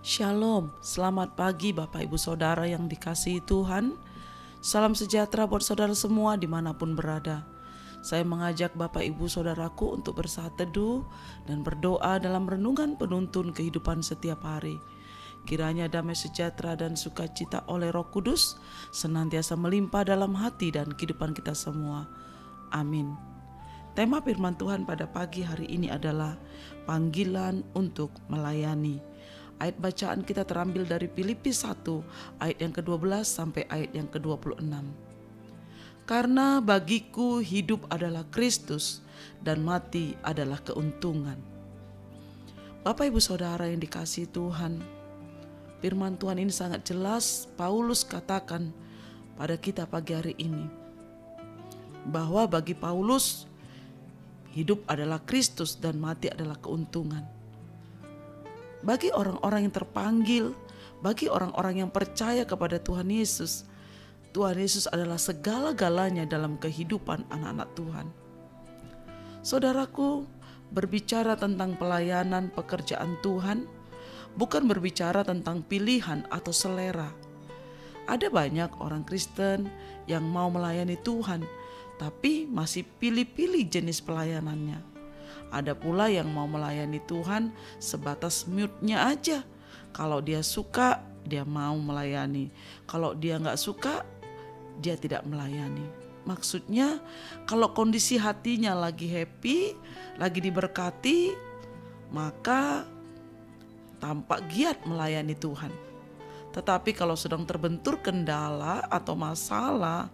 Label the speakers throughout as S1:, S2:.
S1: Shalom, selamat pagi Bapak Ibu Saudara yang dikasihi Tuhan. Salam sejahtera buat saudara semua dimanapun berada. Saya mengajak Bapak Ibu Saudaraku untuk bersaat teduh dan berdoa dalam renungan penuntun kehidupan setiap hari. Kiranya damai sejahtera dan sukacita oleh Roh Kudus senantiasa melimpah dalam hati dan kehidupan kita semua. Amin. Tema firman Tuhan pada pagi hari ini adalah panggilan untuk melayani. Ayat bacaan kita terambil dari Filipi 1 ayat yang ke-12 sampai ayat yang ke-26. Karena bagiku hidup adalah Kristus dan mati adalah keuntungan. Bapak Ibu Saudara yang dikasihi Tuhan, firman Tuhan ini sangat jelas Paulus katakan pada kita pagi hari ini. Bahwa bagi Paulus hidup adalah Kristus dan mati adalah keuntungan. Bagi orang-orang yang terpanggil, bagi orang-orang yang percaya kepada Tuhan Yesus adalah segala-galanya dalam kehidupan anak-anak Tuhan. Saudaraku, berbicara tentang pelayanan pekerjaan Tuhan, bukan berbicara tentang pilihan atau selera. Ada banyak orang Kristen yang mau melayani Tuhan, tapi masih pilih-pilih jenis pelayanannya. Ada pula yang mau melayani Tuhan sebatas mood-nya aja. Kalau dia suka, dia mau melayani. Kalau dia gak suka, dia tidak melayani. Maksudnya kalau kondisi hatinya lagi happy, lagi diberkati, maka tampak giat melayani Tuhan. Tetapi kalau sedang terbentur kendala atau masalah,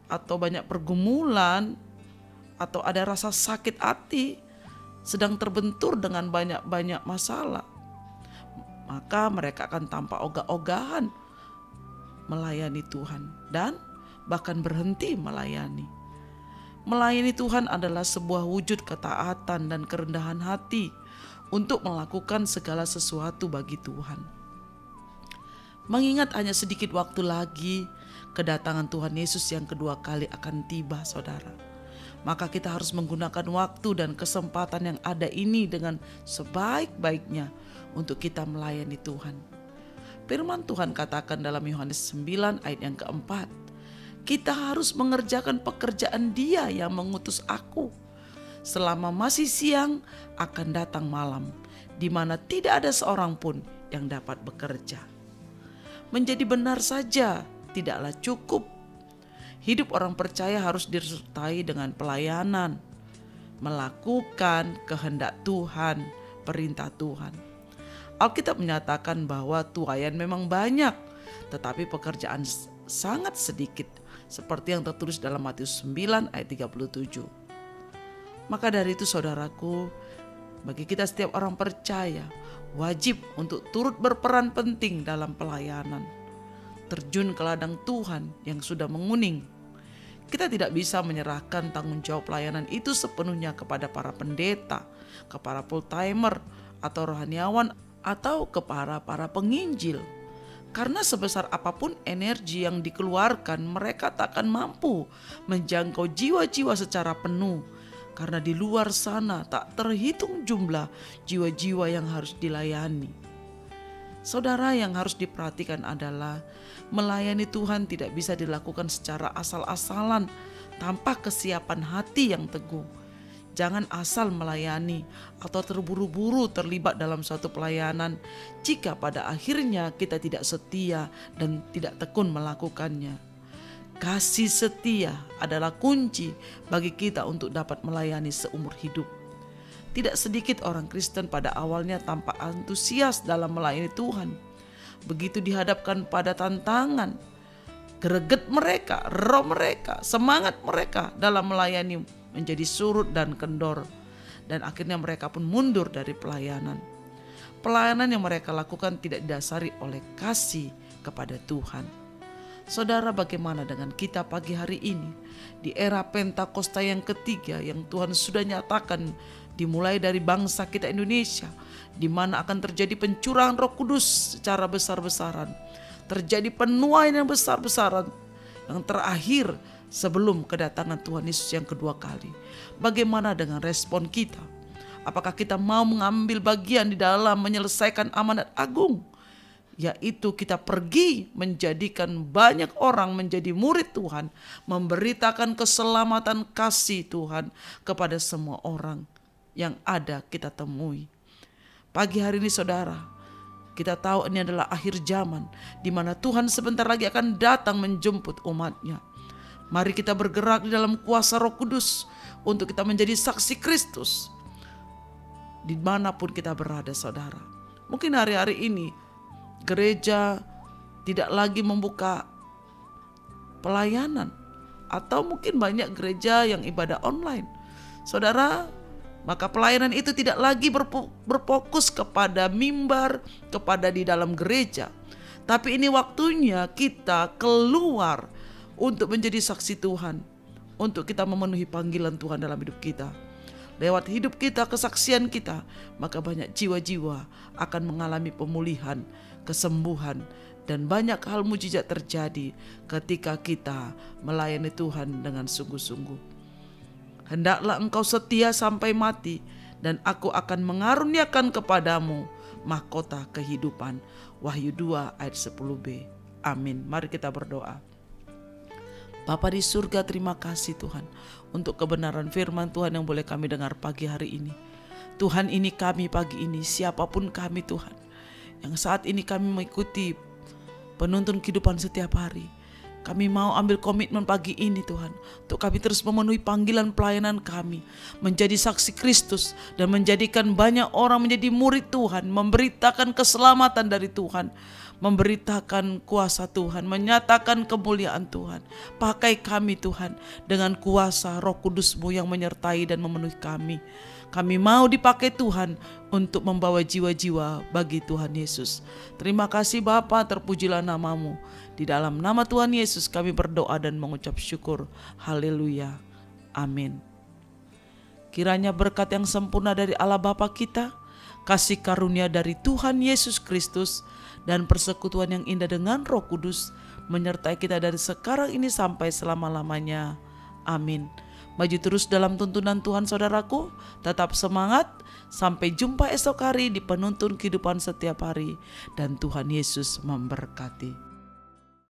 S1: atau banyak pergumulan, atau ada rasa sakit hati, sedang terbentur dengan banyak masalah, maka mereka akan tampak ogah-ogahan melayani Tuhan dan bahkan berhenti melayani. Melayani Tuhan adalah sebuah wujud ketaatan dan kerendahan hati untuk melakukan segala sesuatu bagi Tuhan. Mengingat hanya sedikit waktu lagi kedatangan Tuhan Yesus yang kedua kali akan tiba, saudara. Maka kita harus menggunakan waktu dan kesempatan yang ada ini dengan sebaik-baiknya untuk kita melayani Tuhan. Firman Tuhan katakan dalam Yohanes 9 ayat yang keempat, kita harus mengerjakan pekerjaan Dia yang mengutus aku. Selama masih siang akan datang malam, di mana tidak ada seorang pun yang dapat bekerja. Menjadi benar saja tidaklah cukup. Hidup orang percaya harus disertai dengan pelayanan, melakukan kehendak Tuhan, perintah Tuhan. Alkitab menyatakan bahwa tuaian memang banyak, tetapi pekerjaan sangat sedikit, seperti yang tertulis dalam Matius 9 ayat 37. Maka dari itu saudaraku, bagi kita setiap orang percaya, wajib untuk turut berperan penting dalam pelayanan. Terjun ke ladang Tuhan yang sudah menguning. Kita tidak bisa menyerahkan tanggung jawab pelayanan itu sepenuhnya kepada para pendeta, kepada full timer atau rohaniawan atau kepada para penginjil. Karena sebesar apapun energi yang dikeluarkan, mereka tak akan mampu menjangkau jiwa-jiwa secara penuh. Karena di luar sana tak terhitung jumlah jiwa-jiwa yang harus dilayani. Saudara, yang harus diperhatikan adalah melayani Tuhan tidak bisa dilakukan secara asal-asalan tanpa kesiapan hati yang teguh. Jangan asal melayani atau terburu-buru terlibat dalam suatu pelayanan jika pada akhirnya kita tidak setia dan tidak tekun melakukannya. Kasih setia adalah kunci bagi kita untuk dapat melayani seumur hidup. Tidak sedikit orang Kristen pada awalnya tampak antusias dalam melayani Tuhan. Begitu dihadapkan pada tantangan, greget mereka, roh mereka, semangat mereka dalam melayani menjadi surut dan kendor. Dan akhirnya mereka pun mundur dari pelayanan. Pelayanan yang mereka lakukan tidak didasari oleh kasih kepada Tuhan. Saudara, bagaimana dengan kita pagi hari ini? Di era Pentakosta yang ketiga yang Tuhan sudah nyatakan dimulai dari bangsa kita Indonesia, di mana akan terjadi pencurahan Roh Kudus secara besar-besaran, terjadi penuaian yang besar-besaran yang terakhir sebelum kedatangan Tuhan Yesus yang kedua kali. Bagaimana dengan respon kita? Apakah kita mau mengambil bagian di dalam menyelesaikan amanat agung yaitu kita pergi menjadikan banyak orang menjadi murid Tuhan, memberitakan keselamatan kasih Tuhan kepada semua orang yang ada kita temui. Pagi hari ini saudara, kita tahu ini adalah akhir zaman di mana Tuhan sebentar lagi akan datang menjemput umatnya. Mari kita bergerak di dalam kuasa Roh Kudus untuk kita menjadi saksi Kristus dimanapun kita berada saudara. Mungkin hari-hari ini gereja tidak lagi membuka pelayanan, atau mungkin banyak gereja yang ibadah online. Saudara, maka pelayanan itu tidak lagi berfokus kepada mimbar, kepada di dalam gereja. Tapi ini waktunya kita keluar untuk menjadi saksi Tuhan, untuk kita memenuhi panggilan Tuhan dalam hidup kita. Lewat hidup kita, kesaksian kita, maka banyak jiwa-jiwa akan mengalami pemulihan, kesembuhan, dan banyak hal mujizat terjadi ketika kita melayani Tuhan dengan sungguh-sungguh. Hendaklah engkau setia sampai mati, dan aku akan mengaruniakan kepadamu mahkota kehidupan. Wahyu 2 ayat 10b. Amin. Mari kita berdoa. Bapa di surga, terima kasih Tuhan untuk kebenaran firman Tuhan yang boleh kami dengar pagi hari ini. Tuhan, ini kami pagi ini, siapapun kami Tuhan, yang saat ini kami mengikuti penuntun kehidupan setiap hari. Kami mau ambil komitmen pagi ini Tuhan, untuk kami terus memenuhi panggilan pelayanan kami, menjadi saksi Kristus dan menjadikan banyak orang menjadi murid Tuhan, memberitakan keselamatan dari Tuhan, memberitakan kuasa Tuhan, menyatakan kemuliaan Tuhan. Pakai kami Tuhan dengan kuasa Roh Kudus-Mu yang menyertai dan memenuhi kami. Kami mau dipakai Tuhan untuk membawa jiwa-jiwa bagi Tuhan Yesus. Terima kasih Bapa, terpujilah nama-Mu. Di dalam nama Tuhan Yesus kami berdoa dan mengucap syukur. Haleluya. Amin. Kiranya berkat yang sempurna dari Allah Bapa kita, kasih karunia dari Tuhan Yesus Kristus, dan persekutuan yang indah dengan Roh Kudus menyertai kita dari sekarang ini sampai selama-lamanya. Amin. Maju terus dalam tuntunan Tuhan saudaraku, tetap semangat, sampai jumpa esok hari di penuntun kehidupan setiap hari, dan Tuhan Yesus memberkati.